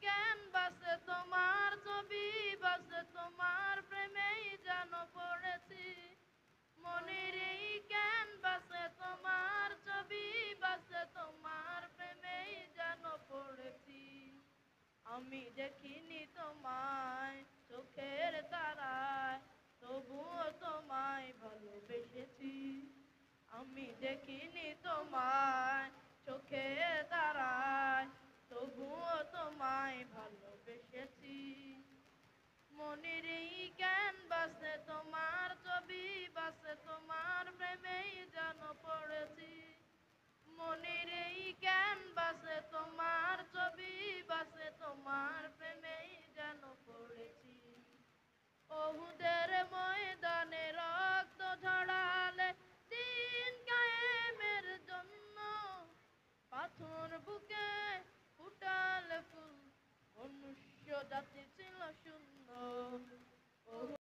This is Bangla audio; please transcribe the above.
ক্যানভাসে তোমার ছবি বাসে তোমার প্রেমেই যেন পড়েছি। মনের এই ক্যানভাসে তোমার ছবি বাসে তোমার প্রেমেই যেন পড়েছি। আমি দেখিনি তোমায় চোখের তারায়, তবুও তোমায় ভালোবেসেছি। আমি দেখিনি তোমায় চোখের তারায়, তবুও তোমায় ভালোবেসেছি। মনের এই ক্যানভাসে তোমার ছবি বাসে তোমার প্রেমেই যেন পড়েছি। মনের এই ক্যানভাসে তোমার ছবি বাসে তোমার প্রেমেই যেন পড়েছি। ওহুদের ময়দানে রক্ত ঝরালে দিন কায়েমের জন্য, পাথর বুকে ফুটালে ফুল, মনুষ্য জাতি ছিল শূন্য।